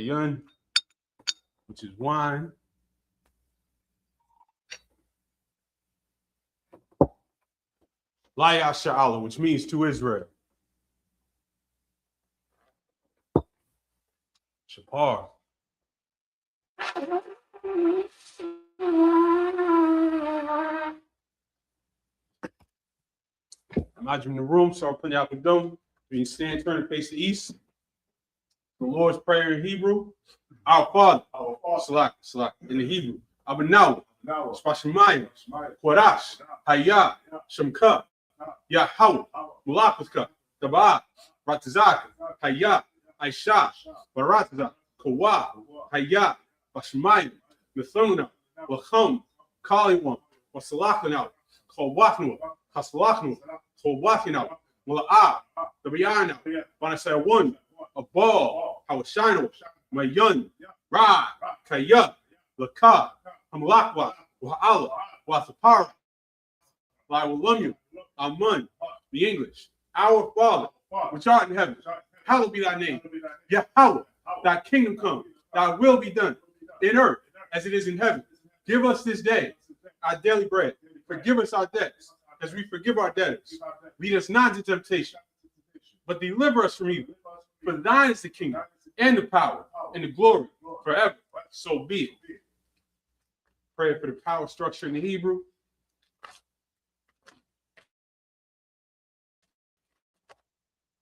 Yun, which is wine. Laya Sha'ala, which means to Israel. Shapar. Imagine the room, so I'll put out the dome. You can stand, turn, and face the east. The Lord's Prayer in Hebrew. Our Father, Salak, in the Hebrew. Abanaw, Spashamayim, Quadash, Hayah, Shemka, Yahweh, Mulakaska, Tabah, Ratazak, Hayah, Aisha, Baratza, Kawa, Hayah, Bashmayim, Nathuna, Lachum, Kaliwam, Wasalakhanau, Kawafnu, Hasalachnu, Kawafinau, Mulaa, Tabayana, Banasayawun, a ball, Hawashino, Mayun, Ra, Kaya, Laka, Hamlakwa, Wa'ala, Wathapara, Lawalamu, Amun, the English, our Father, which art in heaven, hallowed be thy name. Yahweh, thy kingdom come, thy will be done, in earth as it is in heaven. Give us this day our daily bread. Forgive us our debts, as we forgive our debtors. Lead us not into temptation, but deliver us from evil. For thine is the kingdom, and the power, and the glory, forever. So be it. Pray for the power structure in the Hebrew.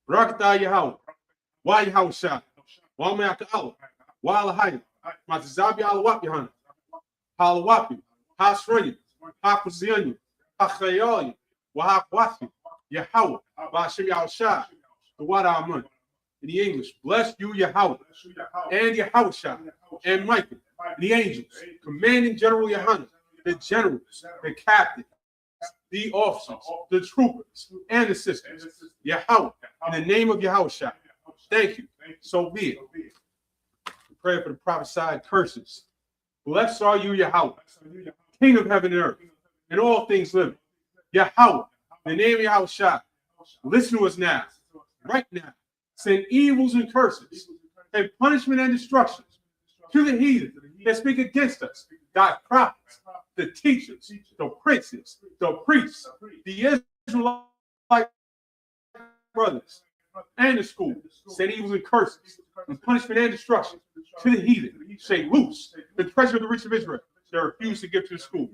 Rakta Yahweh, Wa Yahweh Shah, Wa Me'aka Allah, Wa Alahayim, Matazabi Alawap Yahana, Halawapi, Hasranya, Hakuzianya, Hachayali, Wa Hakwathi, Yahweh, Wa Hashem Yahweh Shah, the Wada Amun. In the English, bless you, Yahweh, and Yahweh Shah, and Michael, the angels, commanding General Yahana, the generals, the captains, the officers, the troopers, and the sisters. Yahweh, in the name of Yahweh Shah. Thank you. So be it. Pray for the prophesied curses. Blessed are you, Yahweh, King of heaven and earth, and all things living. Yahweh, in the name of Yahweh Shah. Listen to us now, right now. Send evils and curses, and punishment and destruction to the heathen that speak against us, thy prophets, the teachers, the princes, the priests, the Israelite brothers, and the school. Send evils and curses, and punishment and destruction to the heathen. Say, loose the treasure of the rich of Israel that refuse to give to the school.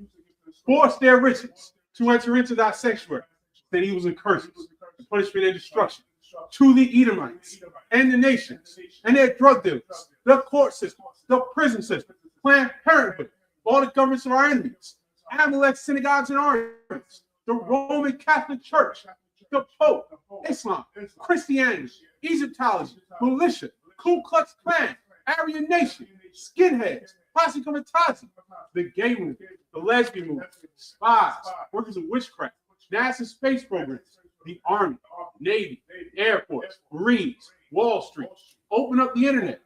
Force their riches to enter into thy sanctuary. Send evils and curses, and punishment and destruction to the Edomites and the nations and their drug dealers, the court system, the prison system, Planned Parenthood, all the governments of our enemies, Amalek synagogues and armies, the Roman Catholic Church, the Pope, Islam, Christianity, Egyptology, militia, Ku Klux Klan, Aryan Nation, skinheads, posse comitatus, the gay movement, the lesbian movement, spies, workers of witchcraft, NASA space programs, the Army, Navy, Air Force, Marines, Wall Street. Open up the internet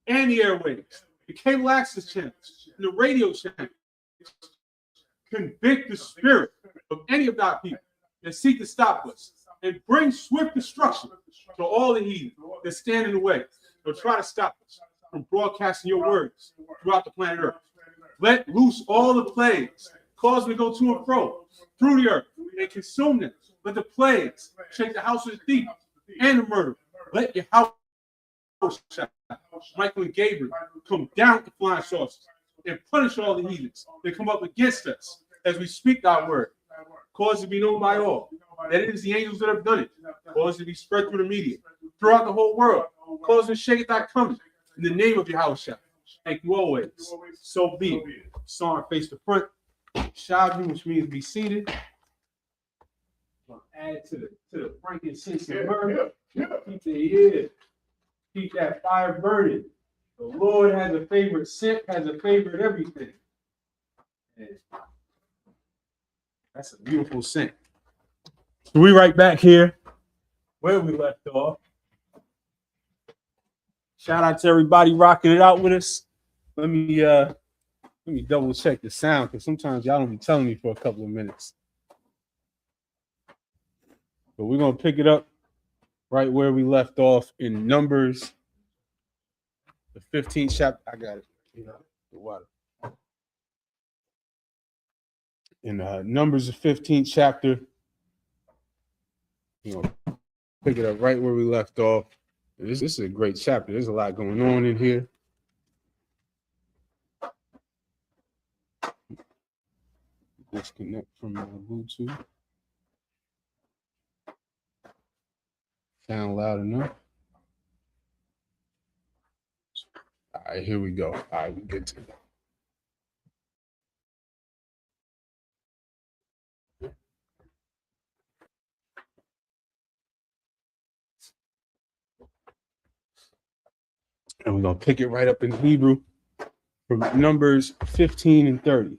and the airwaves, the cable access channels, and the radio channels. Convict the spirit of any of thy people that seek to stop us and bring swift destruction to all the heathen that stand in the way or try to stop us from broadcasting your words throughout the planet Earth. Let loose all the plagues, cause them to go to and fro through the earth and consume them. Let the plagues shake the house of the thief and the murderer. Let your house, Michael and Gabriel, come down with the flying saucers and punish all the heathens that come up against us as we speak thy word. Cause it to be known by all that it is the angels that have done it. Cause it to be spread through the media, throughout the whole world. Cause it to shake thy coming in the name of Yahweh Shah. Thank you always. So be it. Song face the front. Shavu, which means be seated. Add to the frankincense and myrrh. Keep that fire burning. The Lord has a favorite scent, has a favorite everything. And that's a beautiful scent. So we right back here where we left off. Shout out to everybody rocking it out with us. Let me Let me double check the sound because sometimes y'all don't be telling me for a couple of minutes. But we're going to pick it up right where we left off in Numbers, the 15th chapter. I got it. The water. In Numbers, the 15th chapter, pick it up right where we left off. This is a great chapter. There's a lot going on in here. Disconnect from my Bluetooth. Sound loud enough. All right, here we go. All right, we get to it. And we're going to pick it right up in Hebrew from Numbers 15 and 30.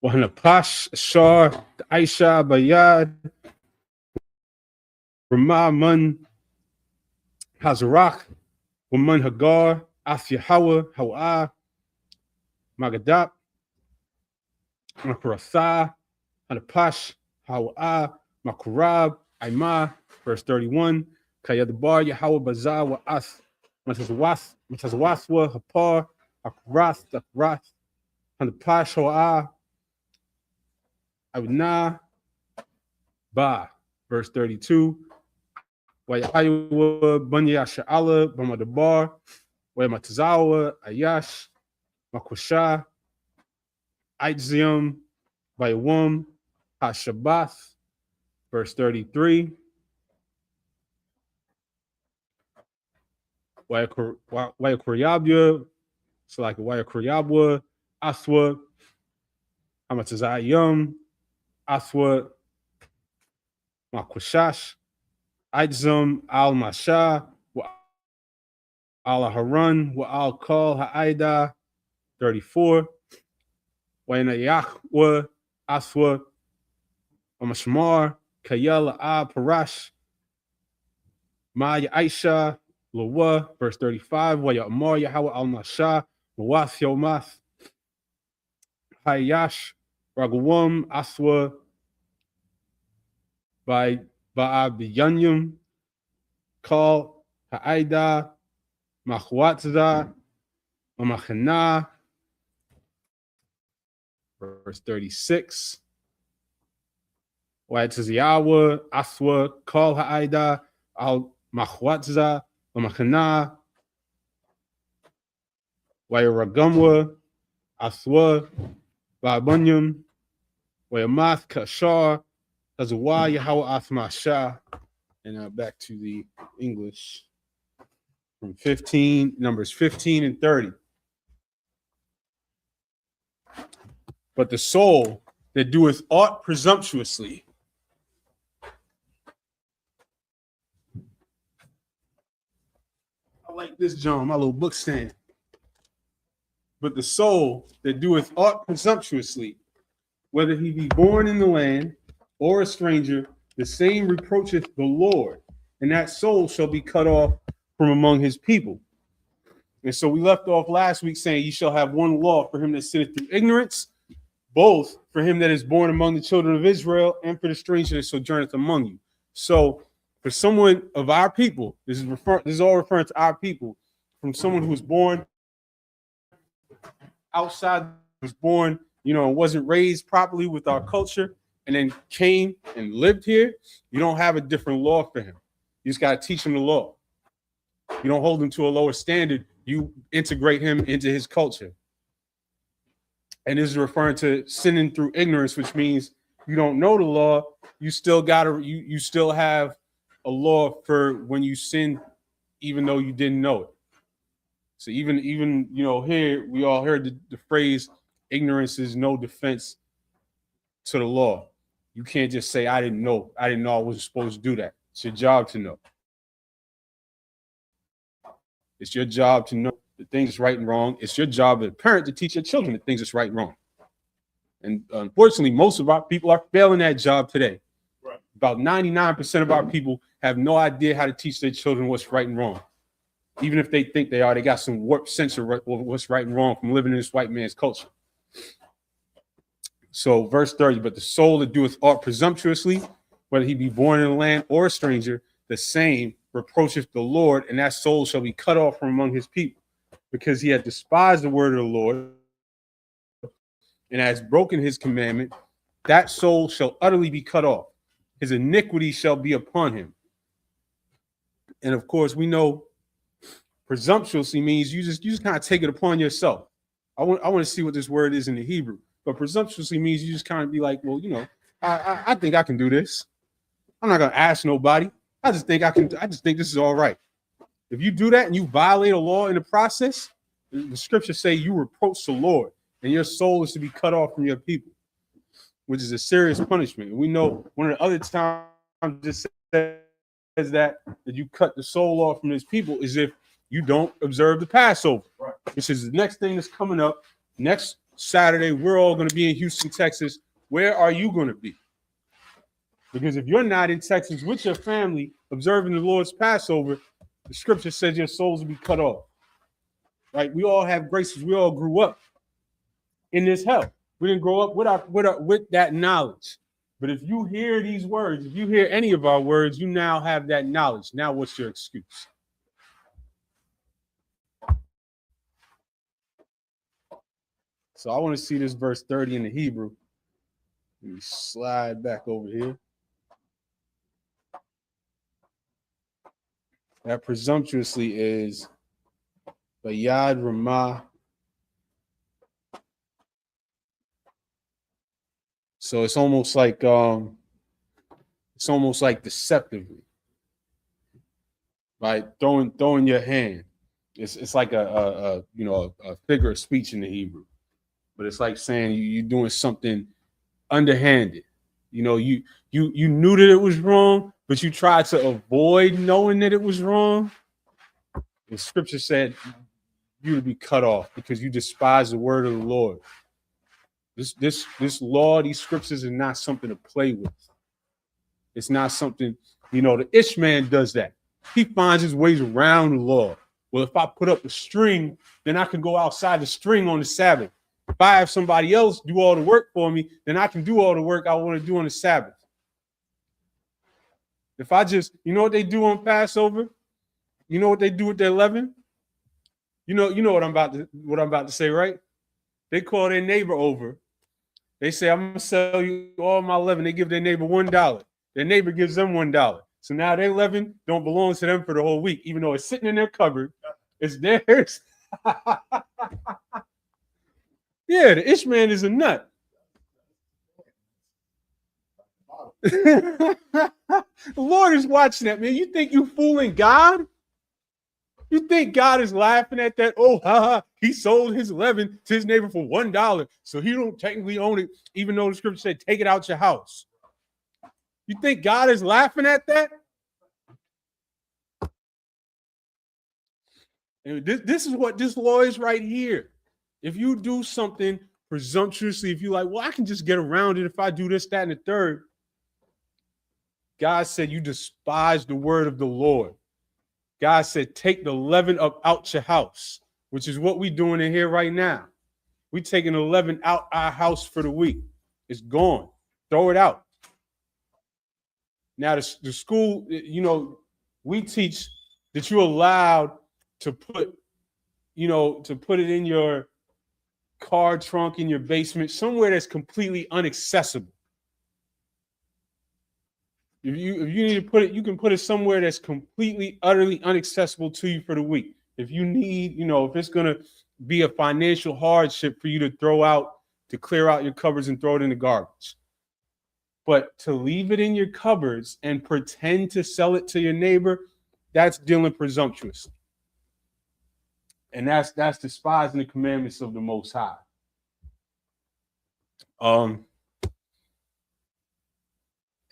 Wahanapash Shar Aisha Bayad Ramah Mun Hazarach Waman Hagar Afyahawa Hawa Magadap Makarasa Hanapash Hawa Makurab Aima, verse 31. Kayadabar Yahweh Bazar wa As Matazwaswa Hapar Akras Takras Hanapash Hawa Abna Ba, verse 32. Wayahawa Bunya Sha'ala Bamadabar Wayamatazawa Ayash Makusha Aitzium Bayawum HaShabbath, verse 33. Wayakuryabya, so like Wayakuryabwa Aswa Hamatazayum Aswa Makushash Aitzum Al Masha Wa Al Harun Wa Al Kal Ha'aida, 34. Wayanayahwa Aswa Amashmar Kayela A Parash Maya Aisha Lawa, verse 35. Waya Amar Yahweh Al Masha Mawath Yomath Hayash Ragawum Aswa by Ba'abiyanyum Kal Ha'aida Machwatza Mamachana, verse 36. Wa'atziyawa Aswa Kal Ha'aida Al Machwatza Mamachana Wa'yaragamwa Aswa Ba'abanyum Wa'yamath Kashar Hazwa Yahweh Athmasha. And back to the English from Numbers 15 and 30. But the soul that doeth aught presumptuously I like this, John, my little book stand. But the soul that doeth aught presumptuously, whether he be born in the land or a stranger, the same reproacheth the Lord, and that soul shall be cut off from among his people. And so we left off last week saying, ye shall have one law for him that sinneth through ignorance, both for him that is born among the children of Israel and for the stranger that sojourneth among you. So for someone of our people, this is all referring to our people, from someone who was born outside, was born, wasn't raised properly with our culture, and then came and lived here, you don't have a different law for him. You just got to teach him the law. You don't hold him to a lower standard. You integrate him into his culture. And this is referring to sinning through ignorance, which means you don't know the law. You still you still have a law for when you sin, even though you didn't know it. So even here we all heard the phrase, ignorance is no defense to the law. You can't just say, I didn't know I wasn't supposed to do that. It's your job to know. It's your job to know the things that's right and wrong. It's your job as a parent to teach your children the things that's right and wrong. And unfortunately, most of our people are failing that job today. Right. About 99% of our people have no idea how to teach their children what's right and wrong. Even if they think they are, they got some warped sense of what's right and wrong from living in this white man's culture. So verse 30, but the soul that doeth aught presumptuously, whether he be born in the land or a stranger, the same reproacheth the Lord, and that soul shall be cut off from among his people, because he hath despised the word of the Lord and has broken his commandment. That soul shall utterly be cut off. His iniquity shall be upon him. And of course, we know presumptuously means you just kind of take it upon yourself. I want to see what this word is in the Hebrew. But presumptuously means you just kind of be like, well, I think I can do this. I'm not gonna ask nobody. I just think this is all right. If you do that and you violate a law in the process, the scriptures say you reproach the Lord, and your soul is to be cut off from your people, which is a serious punishment. And we know one of the other times just says that you cut the soul off from his people is if you don't observe the Passover, Right. which is the next thing that's coming up next Saturday. We're all going to be in Houston, Texas. Where are you going to be? Because if you're not in Texas with your family observing the Lord's Passover, the scripture says your souls will be cut off. Right? We all have graces. We all grew up in this hell. We didn't grow up with that knowledge. But if you hear these words, if you hear any of our words, you now have that knowledge. Now what's your excuse? So I want to see this verse 30 in the Hebrew. Let me slide back over here. That presumptuously is Bayad Ramah. So it's almost like deceptively, right? Throwing your hand. It's like a figure of speech in the Hebrew, but it's like saying you're doing something underhanded. You knew that it was wrong, but you tried to avoid knowing that it was wrong. The scripture said you would be cut off because you despise the word of the Lord. This law, these scriptures are not something to play with. It's not something, the Ishmael does that. He finds his ways around the law. Well, if I put up a string, then I can go outside the string on the Sabbath. If I have somebody else do all the work for me, then I can do all the work I want to do on the Sabbath. If I just, what they do on Passover? You know what they do with their leaven? You know what I'm about to say, right? They call their neighbor over. They say, I'm gonna sell you all my leaven. They give their neighbor $1. Their neighbor gives them $1. So now their leaven don't belong to them for the whole week, even though it's sitting in their cupboard. It's theirs. Yeah, the Ishmael is a nut. The Lord is watching that, man. You think you fooling God? You think God is laughing at that? Oh, haha, he sold his leaven to his neighbor for $1, so he don't technically own it, even though the scripture said, take it out your house. You think God is laughing at that? And this is what this law is right here. If you do something presumptuously, if you're like, well, I can just get around it if I do this, that, and the third, God said you despise the word of the Lord. God said, take the leaven up out your house, which is what we're doing in here right now. We're taking the leaven out our house for the week. It's gone. Throw it out. Now, the school, we teach that you're allowed to put it in your car trunk, in your basement, somewhere that's completely inaccessible. If you need to put it, you can put it somewhere that's completely, utterly inaccessible to you for the week. If you need, if it's going to be a financial hardship for you to clear out your cupboards and throw it in the garbage. But to leave it in your cupboards and pretend to sell it to your neighbor, that's dealing presumptuously. And that's despising the commandments of the Most High.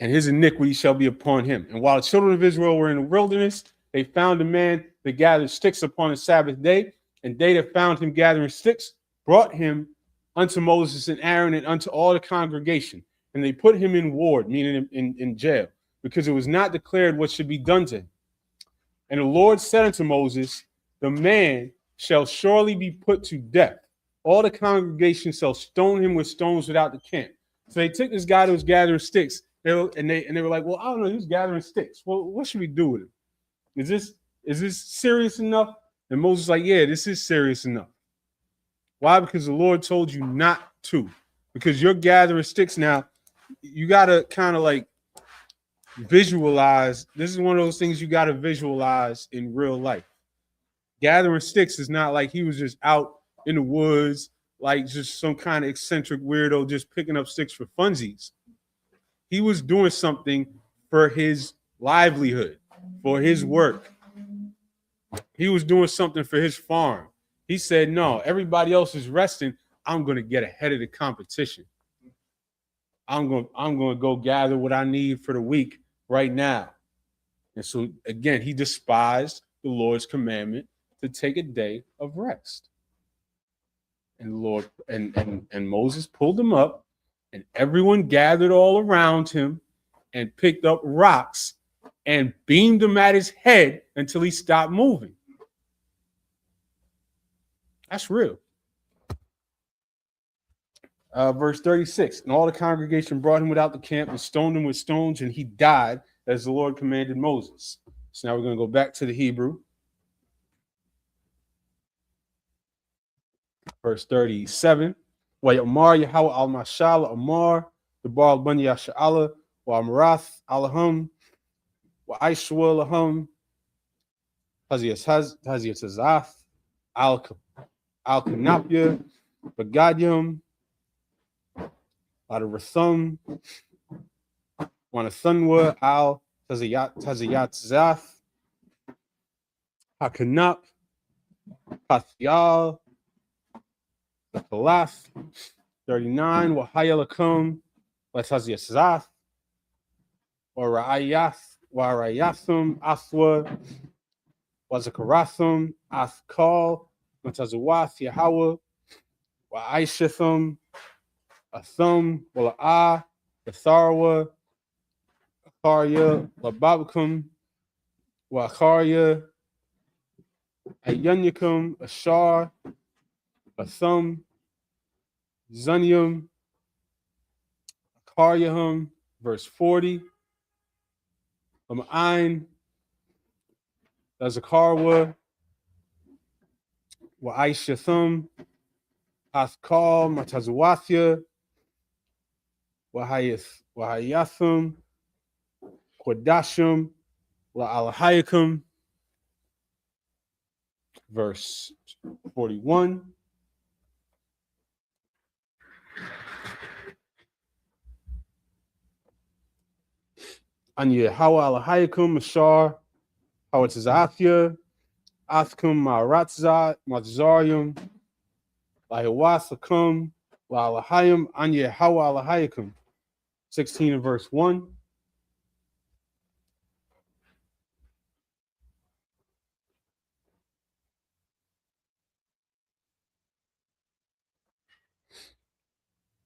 And his iniquity shall be upon him. And while the children of Israel were in the wilderness, they found a man that gathered sticks upon the Sabbath day. And they that found him gathering sticks brought him unto Moses and Aaron and unto all the congregation. And they put him in ward, meaning in jail, because it was not declared what should be done to him. And the Lord said unto Moses, the man shall surely be put to death. All the congregation shall stone him with stones without the camp. So they took this guy that was gathering sticks, they were like, well, I don't know, he was gathering sticks. Well, what should we do with him? Is this serious enough? And Moses was like, yeah, this is serious enough. Why? Because the Lord told you not to. Because you're gathering sticks now. You got to kind of like visualize. This is one of those things you got to visualize in real life. Gathering sticks is not like he was just out in the woods, like just some kind of eccentric weirdo just picking up sticks for funsies. He was doing something for his livelihood, for his work. He was doing something for his farm. He said, no, everybody else is resting. I'm going to get ahead of the competition. I'm going to go gather what I need for the week right now. And so, again, he despised the Lord's commandment to take a day of rest. And the Lord and Moses pulled him up, and everyone gathered all around him and picked up rocks and beamed him at his head until he stopped moving. That's real. Verse 36, and all the congregation brought him without the camp and stoned him with stones, and he died as the Lord commanded Moses. So now we're going to go back to the Hebrew. Verse 37, wa Amar Yahweh al Mashal Amar, the Baal Bani Yasha'ala, wa Amrath Alahum, wa Aishwa Lahum, Haziyatazath, Al Kanapya, Bagadium, Rathum, Wanathunwa, Al Taziyat Hakanap, Pathial, the Kalath, 39, Wahayalakum, Lataziyat, Warayathum, Athwa, Wazakarathum, Athkal, Matazawath, Yahweh, Wa'aishithum, Athum, Wala'ah, Atharwa, Akarya, Lababakum, Wa'akarya, Ayunyakum, Ashar, Athum, Zunium, Akaryahum, verse 40, Ain, Azakarwa, Wa'aishathum, Athkal, Matazawathya, Wahayathum, Kodashim, La'alahayakum, verse 41. Anya Hawa Alahayakum, Mashar, Hawatazathya, Athkum, Maratzat, Mazarium, Lahawathakum, La'alahayim, Anya Hawa Alahayakum, 16 and verse 1.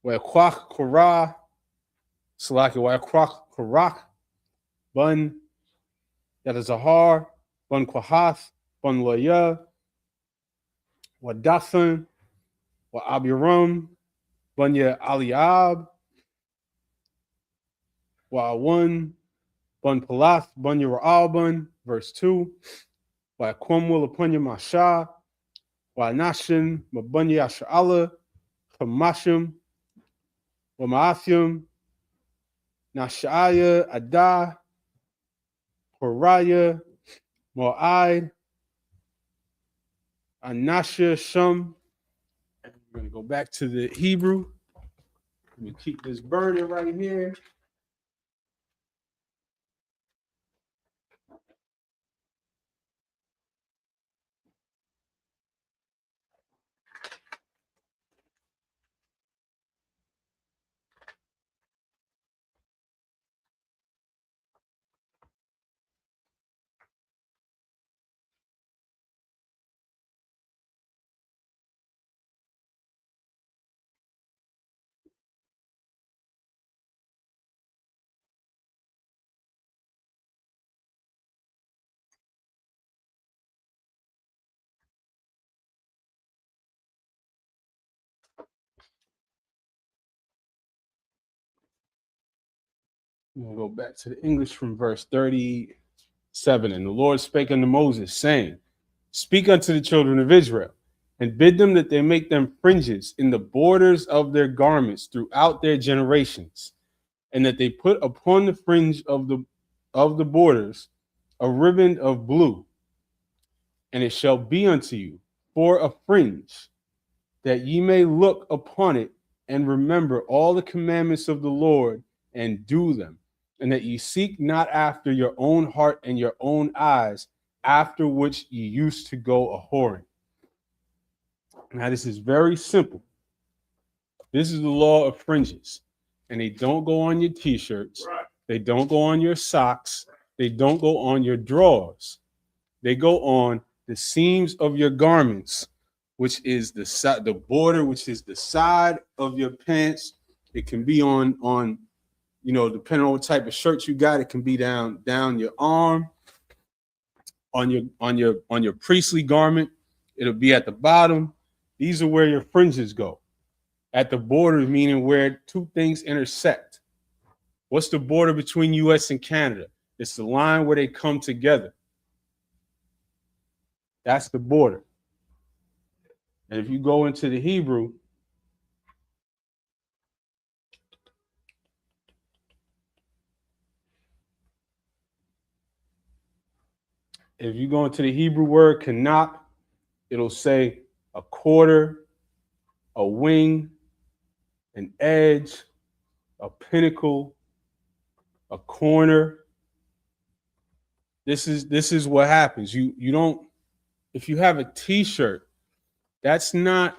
Where Kwak Korah, Salaki, where Kwak Korak, Bun, that is Zahar, Bun Kwahath, Bun Loya, Wadathan, Wa Abiram, Bunya Aliab, Wa One, Bun Palath, Bunya Ra'albun, verse 2, Wa Kwamwil Apunya Masha, Wa Nashin, Mabunya Asha'ala, Hamashim, Wa Ma'athim, Nashaya, Adah, Horaya, Mo'aid, Anasha, Shum. We're going to go back to the Hebrew. Let me keep this burning right here. We'll go back to the English from verse 37. And the Lord spake unto Moses, saying, Speak unto the children of Israel, and bid them that they make them fringes in the borders of their garments throughout their generations, and that they put upon the fringe of the borders a ribbon of blue. And it shall be unto you for a fringe, that ye may look upon it and remember all the commandments of the Lord and do them, and that ye seek not after your own heart and your own eyes, after which ye used to go a-whoring. Now, this is very simple. This is the law of fringes, and they don't go on your t-shirts. Right. They don't go on your socks. They don't go on your drawers. They go on the seams of your garments, which is the border, which is the side of your pants. It can be on depending on what type of shirt you got, it can be down your arm. On your priestly garment, it'll be at the bottom. These are where your fringes go. At the border, meaning where two things intersect. What's the border between U.S. and Canada? It's the line where they come together. That's the border. And if you go into the Hebrew, word kanak, it'll say a quarter, a wing, an edge, a pinnacle, a corner. This is what happens. You don't, if you have a t-shirt, that's not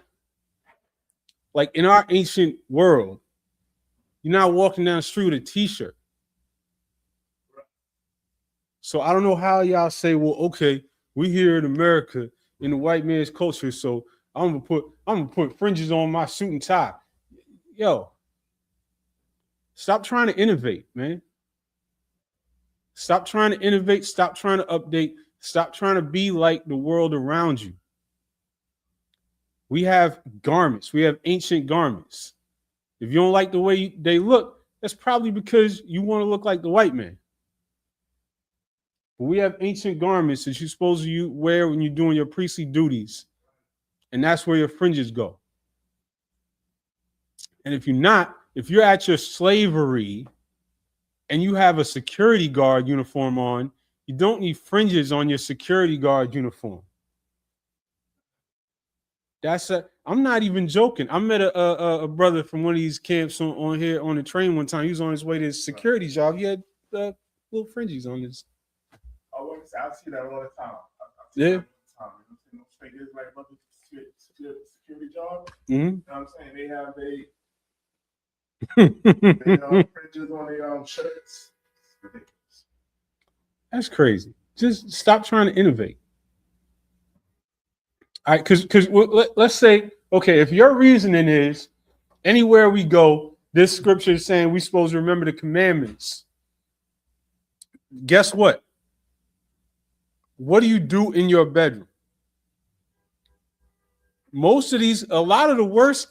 like in our ancient world, you're not walking down the street with a t-shirt. So I don't know how y'all say, well, okay, we here in America in the white man's culture, so I'm gonna put fringes on my suit and tie. Yo, stop trying to innovate, man. Stop trying to innovate. Stop trying to update. Stop trying to be like the world around you. We have garments. We have ancient garments. If you don't like the way they look, that's probably because you want to look like the white man. But we have ancient garments that you're supposed to wear when you're doing your priestly duties. And that's where your fringes go. And if you're at your slavery and you have a security guard uniform on, you don't need fringes on your security guard uniform. I'm not even joking. I met a brother from one of these camps on here on the train one time. He was on his way to his security job. He had little fringes on his. I see that all the time. Yeah. Security job. Mm-hmm. You know what I'm saying? They have they fringes on their shirts. It's ridiculous. That's crazy. Just stop trying to innovate. All right, because let's say, okay, if your reasoning is anywhere we go, this scripture is saying we're supposed to remember the commandments. Guess what? What do you do in your bedroom? A lot of the worst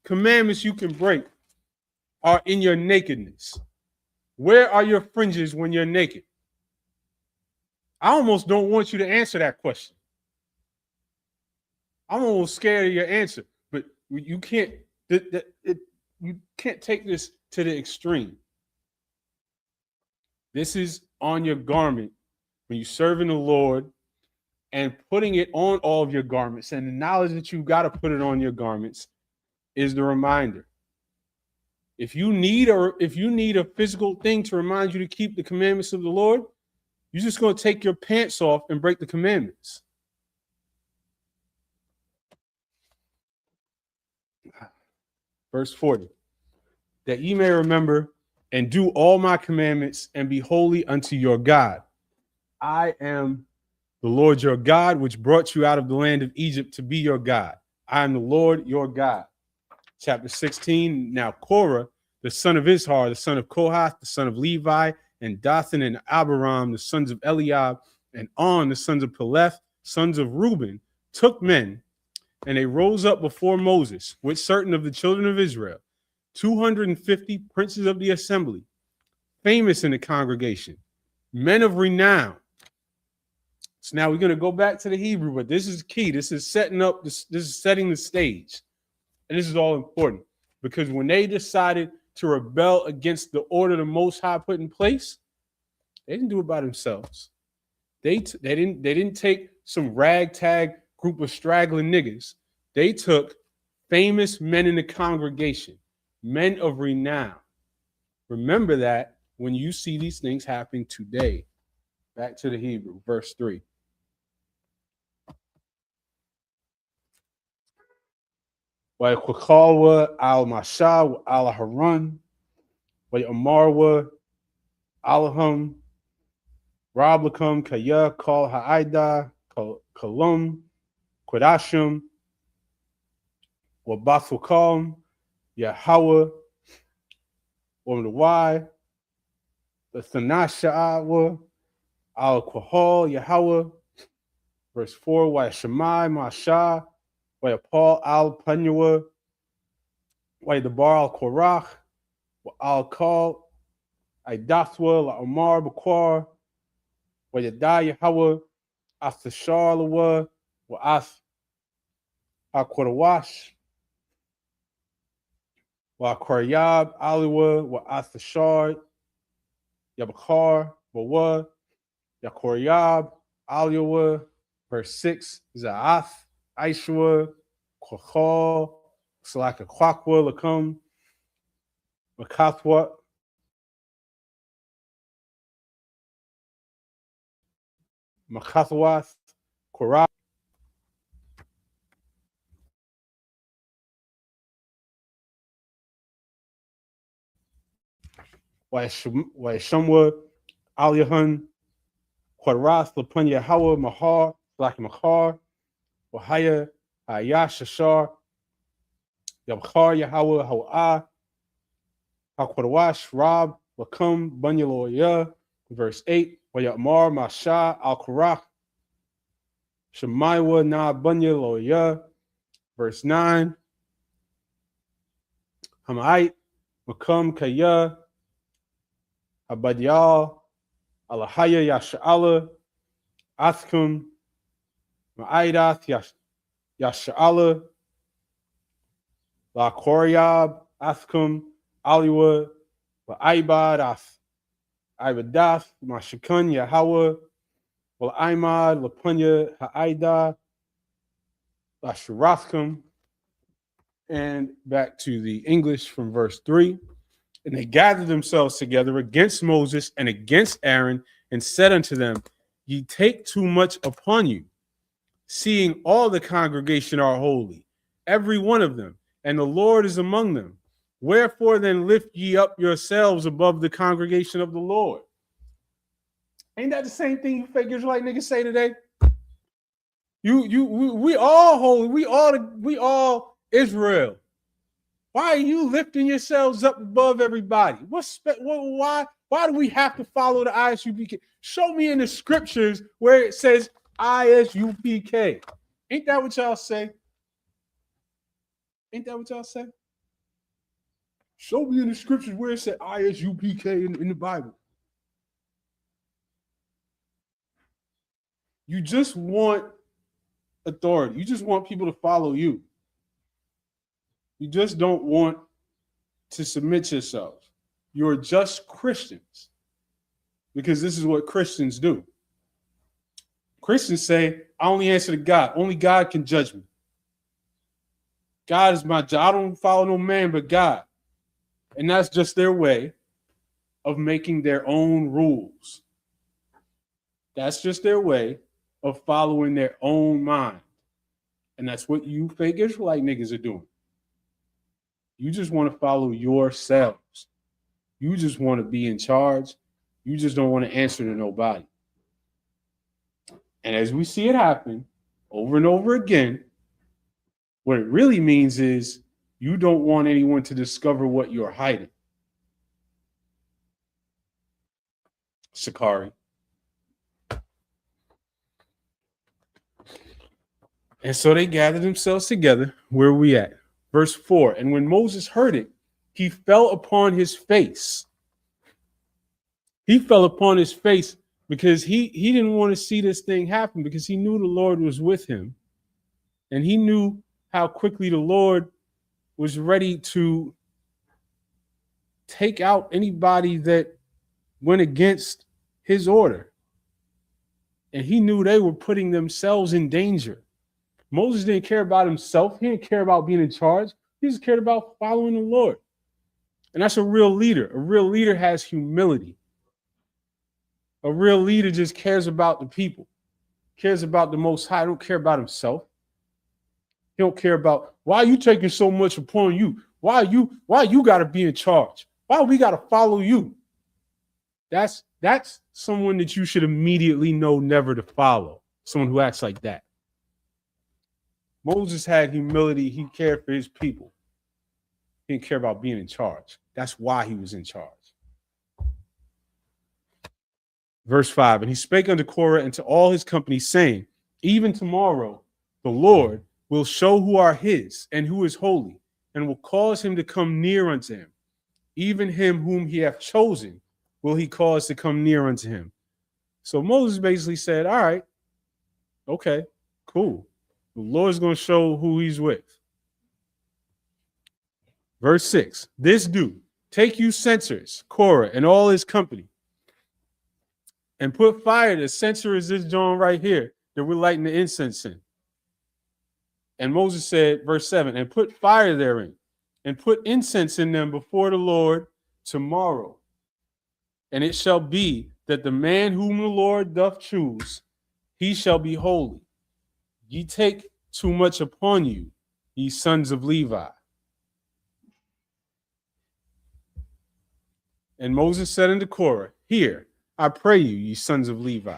commandments you can break are in your nakedness. Where are your fringes when you're naked? I almost don't want you to answer that question. I'm almost scared of your answer, but you can't. You can't take this to the extreme. This is on your garment when you're serving the Lord and putting it on all of your garments. And the knowledge that you got to put it on your garments is the reminder. If you need a physical thing to remind you to keep the commandments of the Lord, you're just going to take your pants off and break the commandments. Verse 40, that ye may remember and do all my commandments and be holy unto your God. I am the Lord your God, which brought you out of the land of Egypt to be your God. I am the Lord your God. Chapter 16, now Korah, the son of Ishar, the son of Kohath, the son of Levi, and Dathan and Abiram, the sons of Eliab, and On, the sons of Peleth, sons of Reuben, took men, and they rose up before Moses with certain of the children of Israel, 250 princes of the assembly, famous in the congregation, men of renown. So now we're going to go back to the Hebrew, but this is key. This is setting up, this is setting the stage. And this is all important because when they decided to rebel against the order the Most High put in place, they didn't do it by themselves. They didn't take some ragtag group of straggling niggas. They took famous men in the congregation, men of renown. Remember that when you see these things happening today. Back to the Hebrew, verse 3. Wa Kwakhalwa al Masha al Harun, wa Amarwa Alahum, Rablakam Kaya Kal Ha'ida, Kalum, Quadashim, wa Bathukam, Yahweh, wa Mawai, the Thanasha'awa, al Quahal, Yahweh, verse 4, wa Shemai Masha, wa Paul al Panyawa, wa Dabar al Korach, wa al Kal, Idathwa, la Omar Bakwar, wa Yadai Yahweh, Athashar Lawa, wa Ath Akwarawash, wa Koryab Aliwa, wa Athashar, Yabakar, wa Yakoryab Aliwa, verse 6, Zaath, Aishwa, Kwachal, Salaka Kwakwa, Lakum, Makathwa, Makathwath, Korah, Waishamwa, Aliahun, Quadrath, Lapun Yahweh, Mahar, Salaka Mahar, Wahaya, Ayashashar, Yabkhar Yahweh, Hawa'ah, Hakwarawash, Rab, Lakum, Bunyaloya, verse 8, Wayamar, Masha, Al Korach, Shemaiwa, Na Bunyaloya, verse 9, Hamait, Makum Kaya, Abadyal, Alahaya Yasha'ala, Athkum, Ma'aidath Yasha'ala, La Koryab, Athkum, Aliwa, La'ibad, Ibadath, Mashakun, Yahweh, La'imad, Lapunya, Ha'ida, Lasharathkum. And back to the English from verse 3. And they gathered themselves together against Moses and against Aaron and said unto them, Ye take too much upon you, seeing all the congregation are holy, every one of them, and the Lord is among them. Wherefore then lift ye up yourselves above the congregation of the Lord. Ain't that the same thing you fake Israelite niggas say today? We all holy, we all Israel. Why are you lifting yourselves up above everybody? Why do we have to follow the ISUPK? Show me in the scriptures where it says ISUPK. Ain't that what y'all say? Ain't that what y'all say? Show me in the scriptures where it said ISUPK in the Bible. You just want authority. You just want people to follow you. You just don't want to submit yourselves. You're just Christians because this is what Christians do. Christians say, I only answer to God. Only God can judge me. God is my judge. I don't follow no man but God. And that's just their way of making their own rules. That's just their way of following their own mind. And that's what you fake Israelite niggas are doing. You just want to follow yourselves. You just want to be in charge. You just don't want to answer to nobody. And as we see it happen over and over again, what it really means is you don't want anyone to discover what you're hiding. Sakari. And so they gathered themselves together. Where are we at? Verse 4, and when Moses heard it, he fell upon his face He fell upon his face because he didn't want to see this thing happen, because he knew the Lord was with him. And he knew how quickly the Lord was ready to take out anybody that went against his order. And he knew they were putting themselves in danger. Moses didn't care about himself. He didn't care about being in charge. He just cared about following the Lord. And that's a real leader. A real leader has humility. A real leader just cares about the people, cares about the Most High. Don't care about himself. He don't care about, why are you taking so much upon you? Why you got to be in charge? Why we got to follow you? That's someone that you should immediately know never to follow. Someone who acts like that. Moses had humility. He cared for his people. He didn't care about being in charge. That's why he was in charge. Verse 5, and he spake unto Korah and to all his company, saying, even tomorrow the Lord will show who are his and who is holy, and will cause him to come near unto him. Even him whom he hath chosen will he cause to come near unto him. So Moses basically said, all right, okay, cool. The Lord's going to show who he's with. Verse 6, this do, take you censers, Korah and all his company, and put fire. The censer is this John right here that we're lighting the incense in. And Moses said, verse 7, and put fire therein, and put incense in them before the Lord tomorrow. And it shall be that the man whom the Lord doth choose, he shall be holy. Ye take too much upon you, ye sons of Levi. And Moses said unto Korah, hear, I pray you, ye sons of Levi.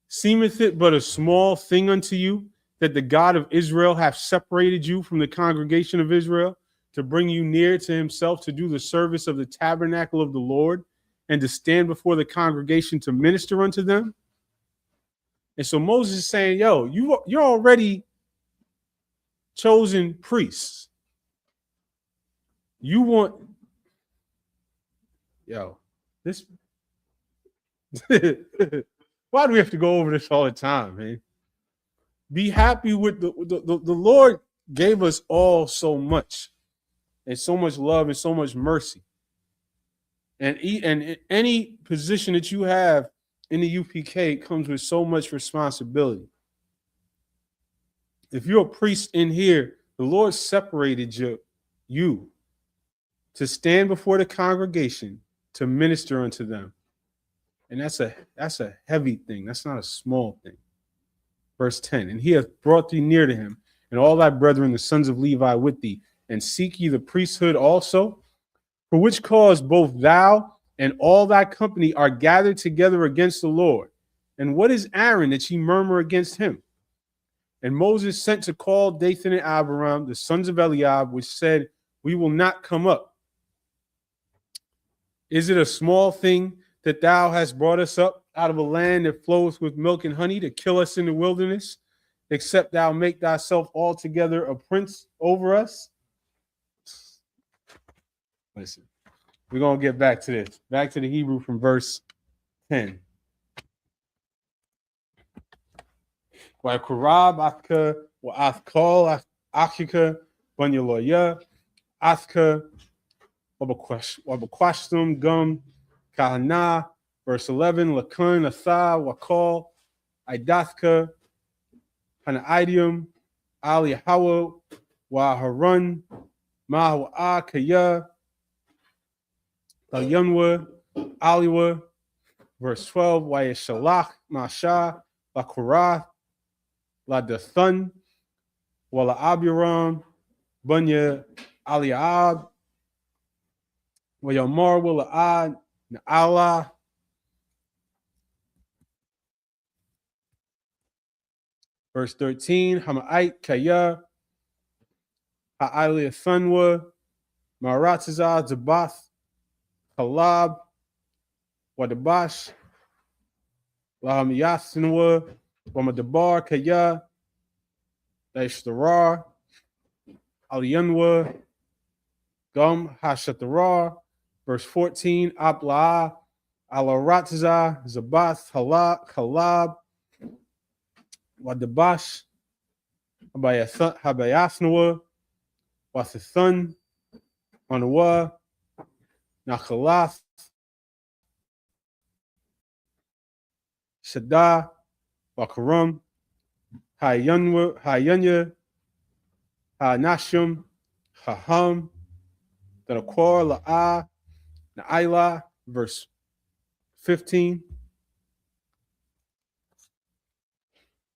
Seemeth it but a small thing unto you, that the God of Israel hath separated you from the congregation of Israel, to bring you near to himself, to do the service of the tabernacle of the Lord, and to stand before the congregation to minister unto them? And so Moses is saying, yo, you're already chosen priests. You want, yo, this, why do we have to go over this all the time, man? Be happy with the Lord gave us all so much, and so much love and so much mercy. And any position that you have in the UPK comes with so much responsibility. If you're a priest in here, the Lord separated you to stand before the congregation to minister unto them. And that's a heavy thing. That's not a small thing. Verse 10, and he hath brought thee near to him, and all thy brethren, the sons of Levi, with thee, and seek ye the priesthood also, for which cause both thou and all thy company are gathered together against the Lord. And what is Aaron that ye murmur against him? And Moses sent to call Dathan and Abiram, the sons of Eliab, which said, we will not come up. Is it a small thing that thou hast brought us up out of a land that floweth with milk and honey, to kill us in the wilderness, except thou make thyself altogether a prince over us? Listen, we're going to get back to this. Back to the Hebrew from verse 10. Wa'kurab athka wa'athkol achika banyaloya athka wabakwashtum gum kahana. Verse 11, Lakun, Atha, Wakal, Idathka, Panaidium, Ali Hawa, Waharun, Mahawa Kaya, Layanwa, Aliwa. Verse 12, Wayeshalach, Masha, Lakurath, Ladathun, Wala Abiram, Bunya, Aliab, Wayamar, Wala Ad, Naala. Verse 13, Hama'ite Kaya, Ha'ali Thunwa, Maratazah, Zabath, Kalab, Wadabash, Lahamiyathinwa, Ramadabar Kaya, Daishtarar, Aliyanwa, Gum Hashatarar. Verse 14, Abla, Alaratza, Sabbath, Halab, Wadabash, Habayasnoa, Wasathan, Manawa, Nachalath, Shadah, Wakarum, Hayanya, Nashum, Haham, Danakor, La'ah, Na'ila, verse 15.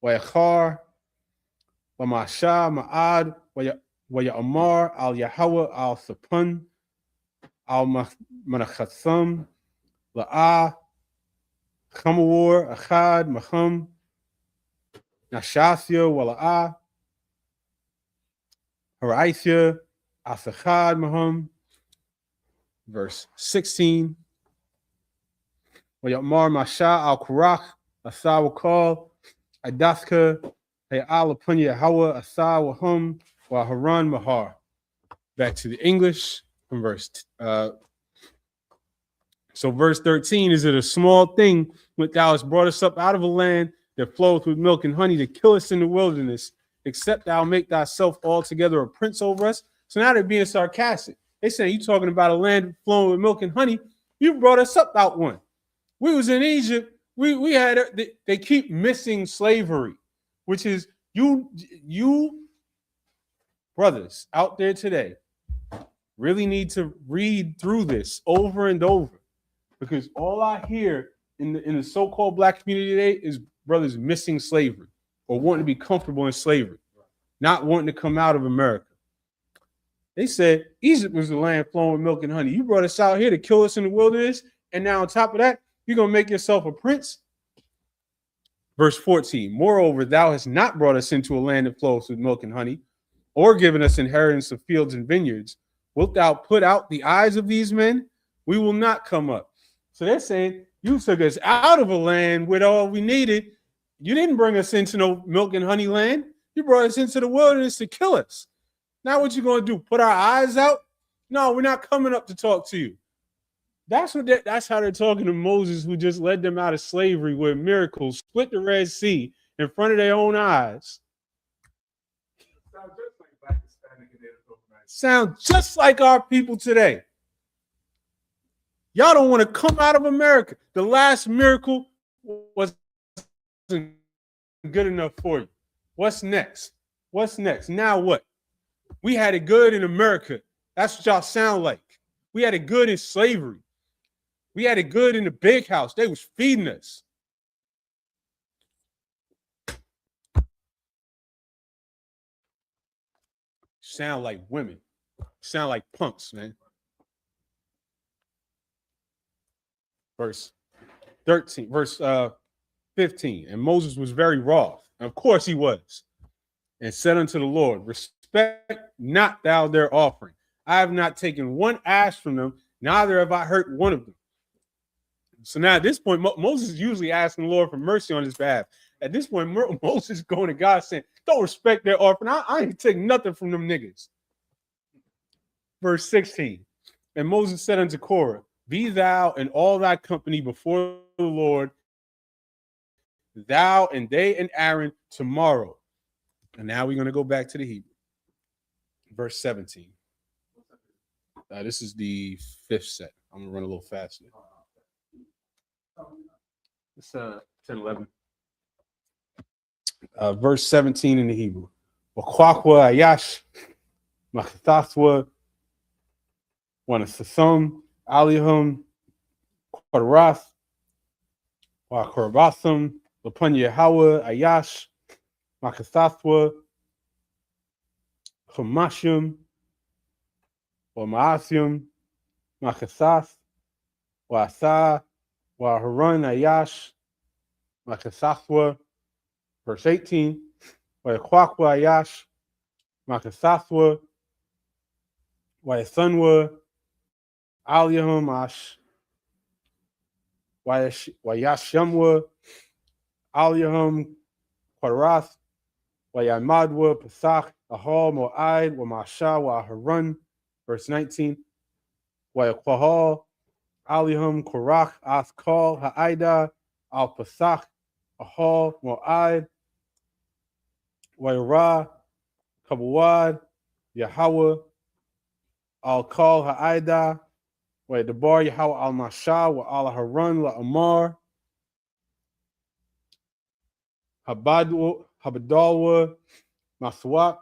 Wayachar, Wamasha, Ma'ad, Wayamar, Al Yahweh, Al Sapun, Al Manachatham, La'ah, Chamawar, Achad, Maham, Nashathia, Wala'ah, Haraithia, Asachad, Maham, verse 16. Wayamar, Masha, Al Kurach, Asa Wakal, Adaska, Hayal upon Yahweh, Asa Wahum, Waharan Mahar. Back to the English from verse. So verse 13, is it a small thing when thou hast brought us up out of a land that floweth with milk and honey to kill us in the wilderness, except thou make thyself altogether a prince over us? So now they're being sarcastic. They say, you talking about a land flowing with milk and honey. You brought us up out one. We was in Egypt. We had, they keep missing slavery, which is you brothers out there today really need to read through this over and over, because all I hear in the so-called black community today is brothers missing slavery or wanting to be comfortable in slavery, not wanting to come out of America. They said Egypt was the land flowing with milk and honey. You brought us out here to kill us in the wilderness, and now on top of that, you're going to make yourself a prince? Verse 14, moreover, thou hast not brought us into a land that flows with milk and honey, or given us inheritance of fields and vineyards. Wilt thou put out the eyes of these men? We will not come up. So they're saying, you took us out of a land with all we needed. You didn't bring us into no milk and honey land. You brought us into the wilderness to kill us. Now what you going to do? Put our eyes out? No, we're not coming up to talk to you. That's how they're talking to Moses, who just led them out of slavery with miracles, split the Red Sea in front of their own eyes. Sound just like our people today. Y'all don't want to come out of America. The last miracle wasn't good enough for you. What's next? What's next? Now what? We had it good in America. That's what y'all sound like. We had it good in slavery. We had it good in the big house. They was feeding us. Sound like women. Sound like punks, man. Verse 13, verse 15. And Moses was very wroth. And of course he was. And said unto the Lord, respect not thou their offering. I have not taken one ash from them, neither have I hurt one of them. So now at this point, Moses is usually asking the Lord for mercy on his behalf. At this point, Moses is going to God saying, don't respect their offering. I ain't taking nothing from them niggas. Verse 16. And Moses said unto Korah, be thou and all thy company before the Lord, thou and they and Aaron tomorrow. And now we're going to go back to the Hebrew. Verse 17. This is the 5th set. I'm going to run a little faster. It's 10-11. Verse 17 in the Hebrew. Wakwakwa ayash machathathwa wanasasum alihum quadrath wakorabathum lapunya hawa ayash machathathwa chamashim wamaathium machathath wasa waharan ayash machathathwa. Verse 18, Wayakwakwa Ayash, Makasathwa, Wayathunwa, Aliyahum Ash, Wayashamwa, Aliyahum, Quarath, Wayamadwa, Pesach, Ahal, Mo'aid, Wamasha, Waharun. Verse 19, Wayakwahal, Alihum, Korach, Askal, Ha'ida, Al Pasach, Ahal, Mo'ad, Waira, Kabawad, Yahweh, Al Kal, Ha'ida, Way Debar, Yahweh Al Mashah, Wa Al Harun, La Amar, Habadalwa, Maswak,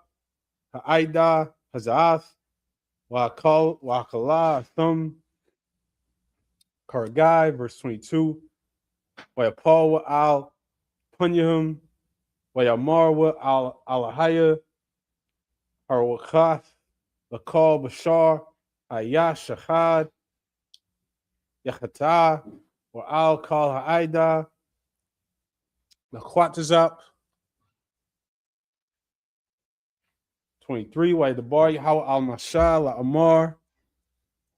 Ha'ida, Hazath, Wa Akala, Thum, Karagai, verse 22, Way Paul, Wa Al Punyahum, Way Amar, Wa Al Alahaya, Harwakath, Lakal Bashar, Ayash Shachad, Yachata, Wa Al Kal Ha'ida, Nakwatazap, 23, Way the Bar, Yahweh Al Mashal, La Amar,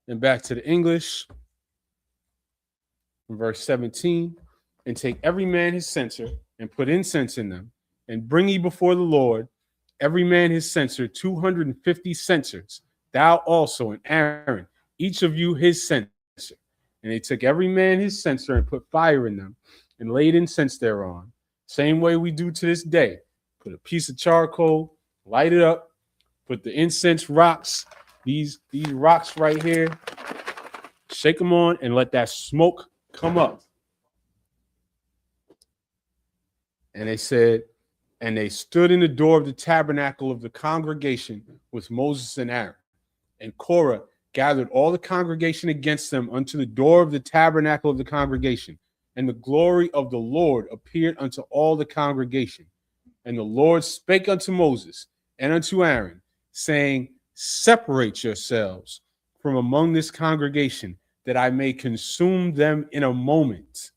and back to the English, in verse 17, and take every man his censer, and put incense in them, and bring ye before the Lord, every man his censer, 250 censers, thou also and Aaron, each of you his censer. And they took every man his censer and put fire in them, and laid incense thereon. Same way we do to this day. Put a piece of charcoal, light it up, put the incense rocks, these rocks right here, shake them on, and let that smoke come up. And they said, and they stood in the door of the tabernacle of the congregation with Moses and Aaron. And Korah gathered all the congregation against them unto the door of the tabernacle of the congregation. And the glory of the Lord appeared unto all the congregation. And the Lord spake unto Moses and unto Aaron, saying, separate yourselves from among this congregation, that I may consume them in a moment.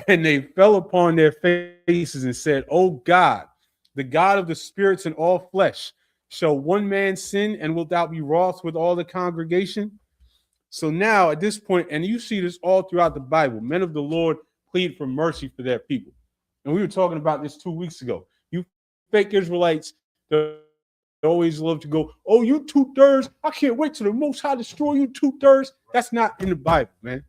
And they fell upon their faces and said, O God, the God of the spirits and all flesh, shall one man sin, and wilt thou be wroth with all the congregation? So now at this point, and you see this all throughout the Bible, men of the Lord plead for mercy for their people. And we were talking about this 2 weeks ago. You fake Israelites, they always love to go, oh, you 2/3. I can't wait till the Most High destroy you 2/3. That's not in the Bible, man.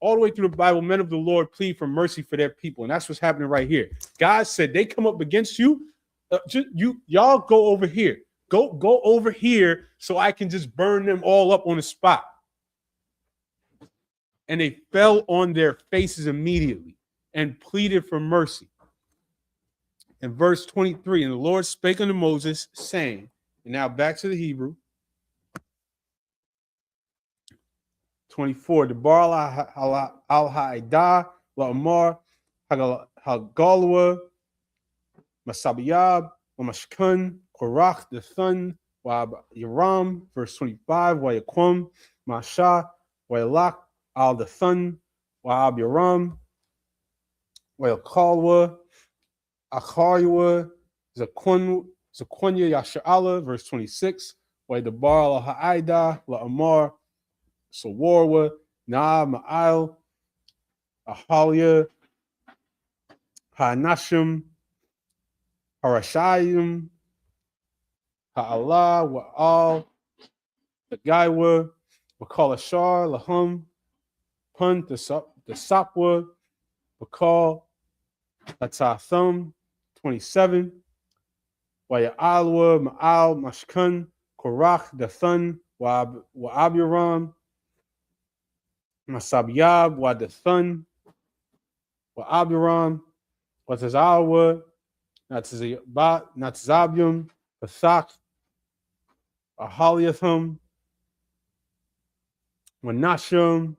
All the way through the Bible, men of the Lord plead for mercy for their people. And that's what's happening right here. God said, they come up against you. Y'all go over here. Go over here so I can just burn them all up on the spot. And they fell on their faces immediately and pleaded for mercy. In verse 23, and the Lord spake unto Moses, saying, and now back to the Hebrew. 24, the Bar al Ha'ida, La Amar, Hagalwa, Masabiyab, Mashkun, Korach, the son, Yaram, verse 25, Wayaquam, Masha, Wayalak, Al the son, Waab Yaram, Wayakalwa, Acharwa, Zaquanya Yasha'ala, verse 26, Waydabar al Ha'ida, La Amar, Sawarwa, Na Ma'al, Ahalia, Hanashim, Harashayim, Ha'Allah, Wa'al, the Gaiwa, Wakalashar, Lahum, Pun, the Sapwa, Wakal, Latathum, 27, Waya'alwa, Ma'al, Mashkun, Korach, the Thun, Wa'abiram, Masabiyab, Wa the Thun, Wa'abiram, Watazawa, Natzabium, Pasak, Ahaliathum, Wanashum,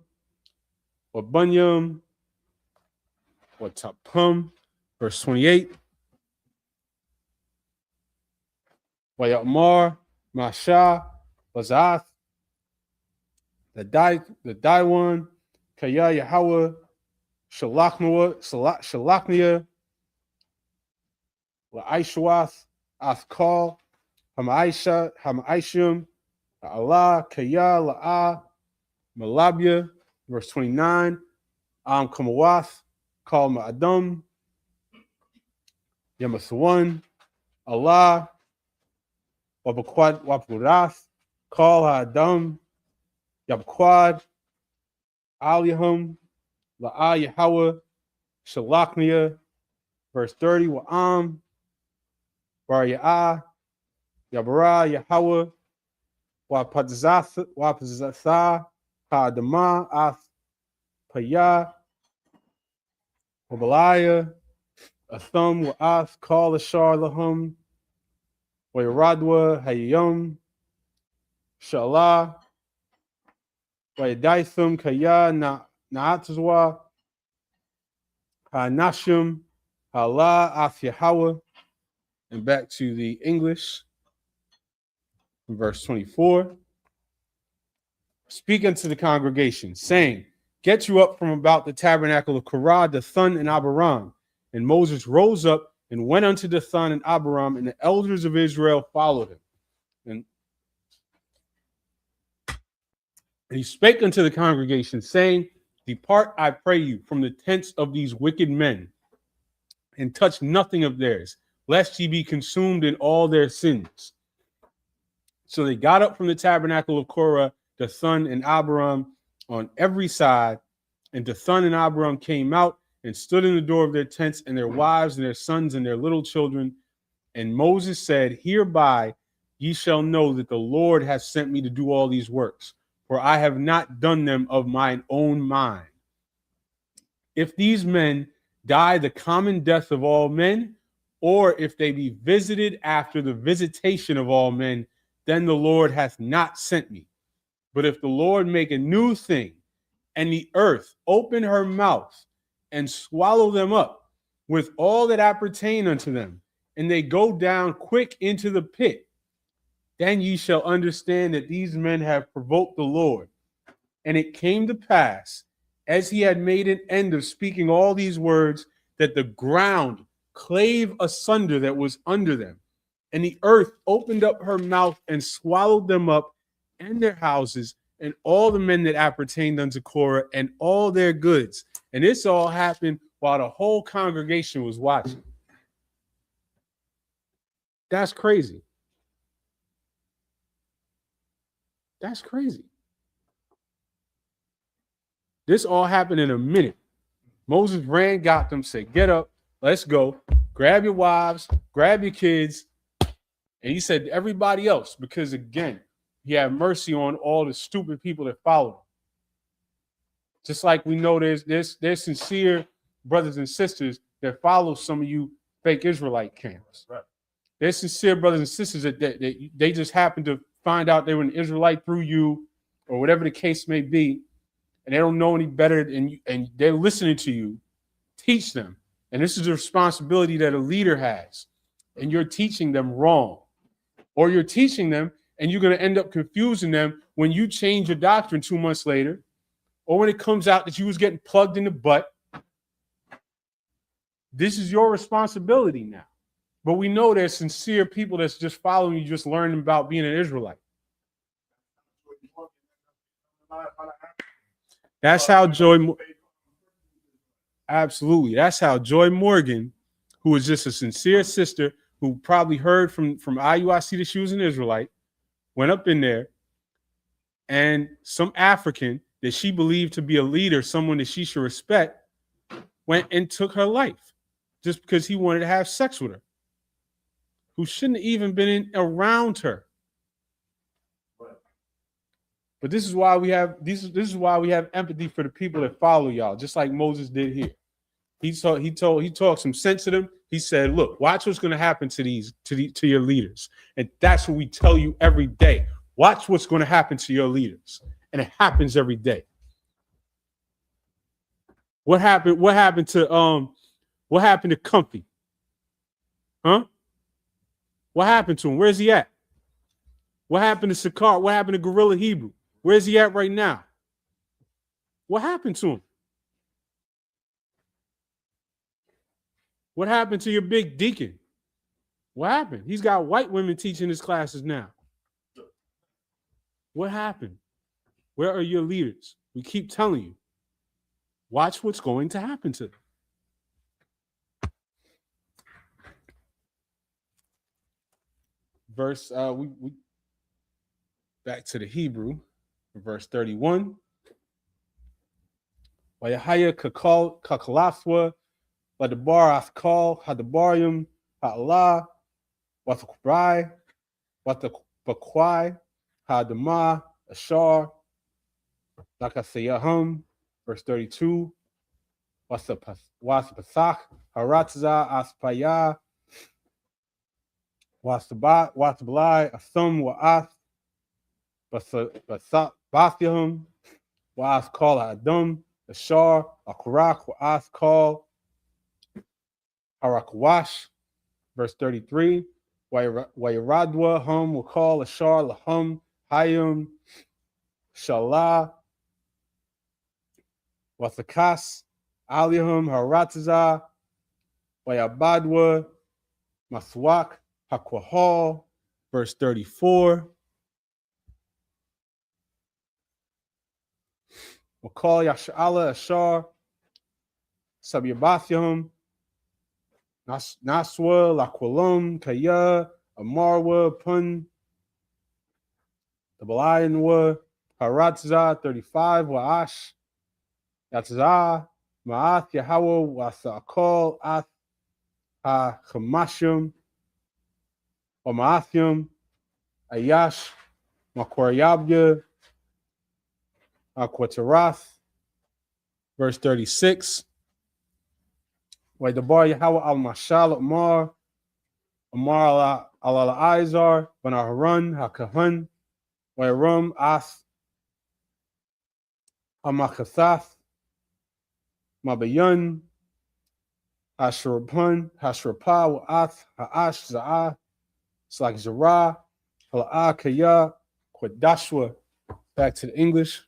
Wabunyum, Watapum, verse 28. Wayamar, Masha, Bazath, the Daiwan, Kaya Yahweh, Shalachnia, La'aishwath, Athkal, Hamaishim, Allah, Kaya, La'a, Malabia, verse 29, Am Kamawath, Kal Ma'adam, Yamathawan, Allah, Wabakwad, Wapurath, Kal Ha'adam, Yabquad, Aliyahum, La'a Yahweh, Shalachniah. Verse 30, Wa'am, Bar Ya'ah, Yabara Yahweh, Wapazatha, Ha'adama, Ath Payah, Wabalaya, Athum, Wa'ath, Kal Ashar Lahum, Wayaradwa, Hayam, Shalah, Wayadaithum, Kaya, Naatazwa, Ha'nashim, Hala, Ath Yahweh. And back to the English, verse 24. Speak unto the congregation, saying, get you up from about the tabernacle of Korah, Dathan, and Abiram. And Moses rose up and went unto Dathan and Abiram, and the elders of Israel followed him. And he spake unto the congregation, saying, depart, I pray you, from the tents of these wicked men, and touch nothing of theirs, lest ye be consumed in all their sins. So they got up from the tabernacle of Korah, Dathan and Abiram on every side, and Dathan and Abiram came out and stood in the door of their tents, and their wives and their sons and their little children. And Moses said, hereby ye shall know that the Lord hath sent me to do all these works, for I have not done them of mine own mind. If these men die the common death of all men, or if they be visited after the visitation of all men, then the Lord hath not sent me. But if the Lord make a new thing, and the earth open her mouth and swallow them up with all that appertain unto them, and they go down quick into the pit, then ye shall understand that these men have provoked the Lord. And it came to pass, as he had made an end of speaking all these words, that the ground clave asunder that was under them, and the earth opened up her mouth and swallowed them up and their houses and all the men that appertained unto Korah and all their goods. And this all happened while the whole congregation was watching. That's crazy. That's crazy. This all happened in a minute. Moses ran, got them, said, get up, let's go. Grab your wives, grab your kids. And he said to everybody else, because again, he had mercy on all the stupid people that followed him. Just like we know there's sincere brothers and sisters that follow some of you fake Israelite camps. Right. There's sincere brothers and sisters that they just happen to find out they were an Israelite through you, or whatever the case may be, and they don't know any better, and they're listening to you. Teach them. And this is the responsibility that a leader has. And you're teaching them wrong. Or you're teaching them, and you're going to end up confusing them when you change your doctrine 2 months later, or when it comes out that you was getting plugged in the butt. This is your responsibility now. But we know there's sincere people that's just following you, just learning about being an Israelite. That's how absolutely. That's how Joy Morgan, who was just a sincere sister who probably heard from IUIC that she was an Israelite, went up in there, and some African that she believed to be a leader, someone that she should respect, went and took her life just because he wanted to have sex with her, who shouldn't have even been around her. But this is why we have this is why we have empathy for the people that follow y'all, just like Moses did here. He talked some sense to them. He said, look, watch what's going to happen to your leaders. And that's what we tell you every day. Watch what's going to happen to your leaders. And it happens every day. What happened to Comfy? Huh? What happened to him? Where's he at? What happened to Sakar? What happened to Gorilla Hebrew? Where's he at right now? What happened to him? What happened to your big deacon? What happened? He's got white women teaching his classes now. What happened? Where are your leaders? We keep telling you. Watch what's going to happen to them. Verse, we back to the Hebrew, verse 31. Wayahaya Kakalaswa, Wadabar Askal, Hadabarium, Ha'ala, Watakubrai, Watabakwai, Hadama, Ashar, Lakasayahum, verse 32, Wasapasach, Haratza, Aspaya, Wasabat, Wasablai, Asum, Wa'as, Basyahum, Wa'as call Adam, Ashar, Akurak, Wa'as call Harakwash, verse 33, Wayradwa, Hum, will call Ashar, Lahum, Hayum, Shalah, Wasakas, Alihum, Haratza, Wayabadwa, Maswak, Hakwahal, verse 34. Wakal Yash'ala Ashar, Sabyabathim, Naswa, Laqualum, Kaya, Amarwa, Pun, the Balayanwa, Haratza, 35, Wa'ash, Yatzah, Ma'ath, Yahweh, Wasa'akal, Ath, Ha-Chamashim, Ma'athim, Ayash, Makwaryabya, Akwatarath, verse 36. Waydabar Yahweh al-Mashal, Amar al-Izar, Banaharan, Hakahun, Wayram, Ath, Amakathath, Mabayun, Asherapun, Hashrapa, Wa'ath, Ha'ash, Za'ah, Slak Zerah, Hala'ah, Kaya, Quadashwa. Back to the English.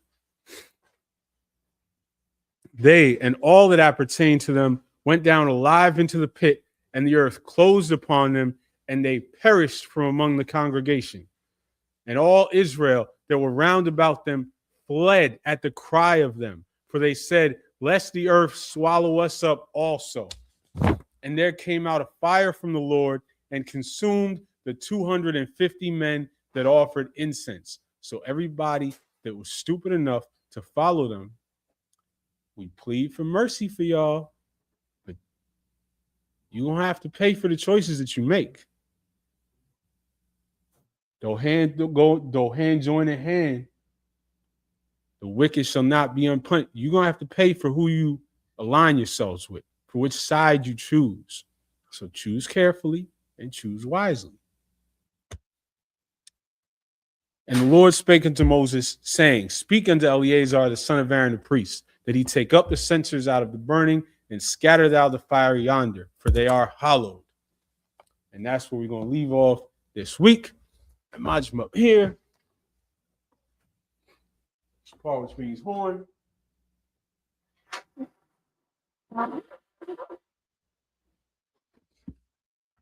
They and all that appertained to them went down alive into the pit, and the earth closed upon them, and they perished from among the congregation. And all Israel that were round about them fled at the cry of them, for they said, lest the earth swallow us up also. And there came out a fire from the Lord and consumed the 250 men that offered incense. So everybody that was stupid enough to follow them, we plead for mercy for y'all, but you don't have to pay for the choices that you make. Though hand join in hand, the wicked shall not be unpunished. You're going to have to pay for who you align yourselves with, for which side you choose. So choose carefully and choose wisely. And the Lord spake unto Moses, saying, speak unto Eleazar the son of Aaron the priest, that he take up the censers out of the burning and scatter thou the fire yonder, for they are hallowed. And that's where we're going to leave off this week. I march them up here. This part which means horn.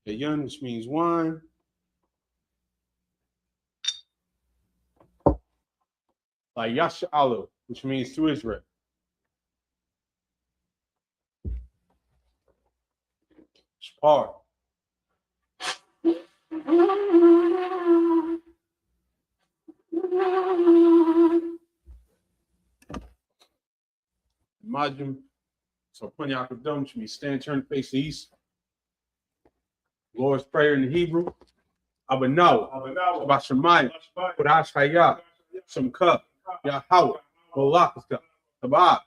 The yun, which means wine. Like Yasha Alu, which means to Israel. Shpar. Majum. So Punyakadum, which means stand, turn, face the east. Lord's Prayer in the Hebrew. Abanaw. Abashamayim. Kodash Hayah. Shamka. Yahweh. Molakaska. Tabah.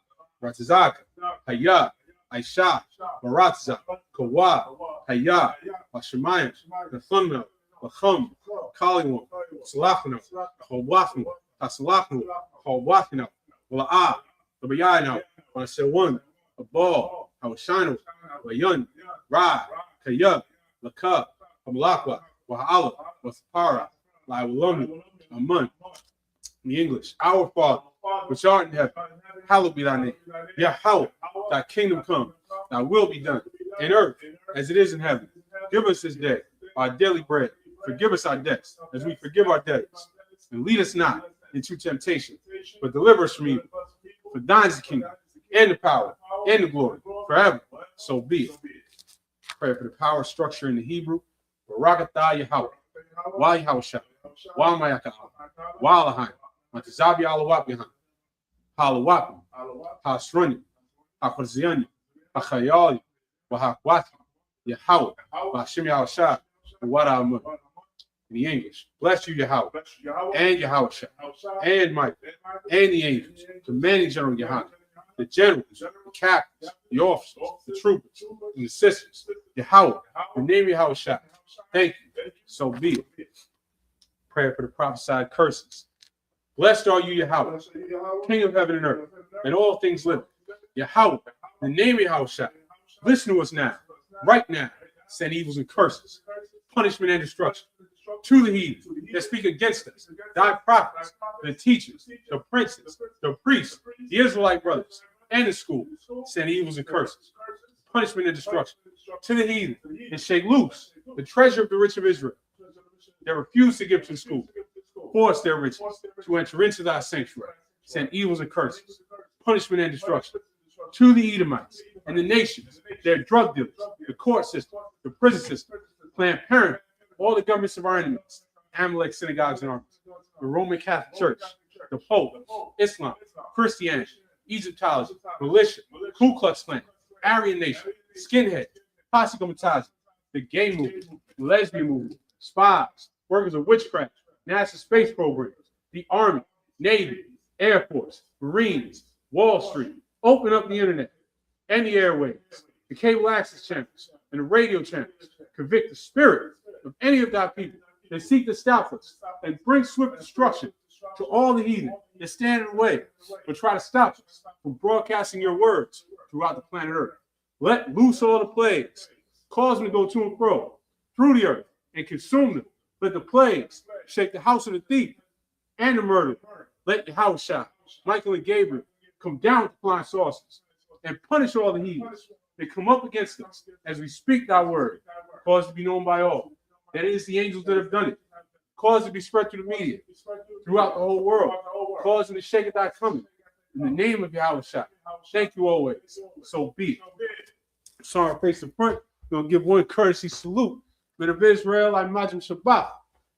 Ratizaka. Hayah. Aisha. Baratza. Kawa. Hayah. Bashamayim. Nathunna. Lachum. Kaliwam. Salafna. Hawafna. Tasalafna. Hawafna. Wala'ah. Tabayana. When I said one, a ball, Hawashino, Wayun, Ra, Kayub, Lakub, Hamalakwa, Wahala, Wasapara, Laiwalumi, Amun. In the English, our Father, which art in heaven, hallowed be thy name. Yahweh, thy kingdom come, thy will be done, in earth as it is in heaven. Give us this day our daily bread. Forgive us our debts, as we forgive our debtors. And lead us not into temptation, but deliver us from evil. For thine is the kingdom, and the power, and the glory, forever. So be it. Pray for the power structure in the Hebrew. Barakatah Yahweh. Wa Yahweh Shah. Wa Mayakah. Wa Alahaim. Matazabi Alawap Yahan. Halawapim. Hasruni. HaKodzianu, HaChayali, Wahakwati, Yahweh, Hashem Yahushua, Wadamu. In the English, bless you, Yahweh, and Yahushua, and Michael, and the angels, commanding General Yohanan, the generals, the captains, the officers, the troopers, and the sisters, Yahweh, the name Yahushua. Thank you. So be it. Prayer for the prophesied curses. Blessed are you, Yahweh, King of heaven and earth, and all things living. Yahweh, the name Yahushua. Listen to us now, right now. Send evils and curses, punishment and destruction to the heathen that speak against us, thy prophets, the teachers, the princes, the priests, the Israelite brothers, and the schools. Send evils and curses, punishment and destruction to the heathen, and shake loose the treasure of the rich of Israel that refuse to give to the school. Force their riches to enter into thy sanctuary. Send evils and curses, punishment and destruction to the Edomites and the nations, their drug dealers, the court system, the prison system, Planned Parenthood, all the governments of our enemies, Amalek synagogues and armies, the Roman Catholic Church, the Pope, Islam, Christianity, Egyptology, militia, Ku Klux Klan, Aryan Nation, skinhead, posse comitatus, the gay movement, the lesbian movement, spies, workers of witchcraft, NASA space programs, the Army, Navy, Air Force, Marines, Wall Street. Open up the internet and the airwaves, the cable access channels, and the radio channels. Convict the spirit of any of thy people that seek to stop us and bring swift destruction to all the heathen that stand in the way but try to stop us from broadcasting your words throughout the planet Earth. Let loose all the plagues, cause them to go to and fro through the earth and consume them. Let the plagues shake the house of the thief and the murderer. Let Yahushua, Michael, and Gabriel come down with flying saucers and punish all the heathens that come up against us as we speak thy word. Cause it to be known by all that it is the angels that have done it. Cause it to be spread through the media throughout the whole world. Cause them to shake at thy coming. In the name of Yahushua. Thank you always. So be it. Sorry, face in front. We're going to give one courtesy salute. Men of Israel, I imagine Shabbat.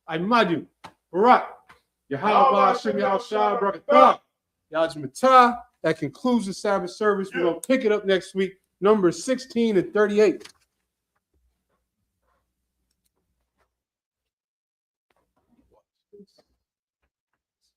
I imagine Barak. Yahweh, Hashem, Yahushua, Barakatah. Yajmatah. That concludes the Sabbath service. We're going to pick it up next week, numbers 16 and 38.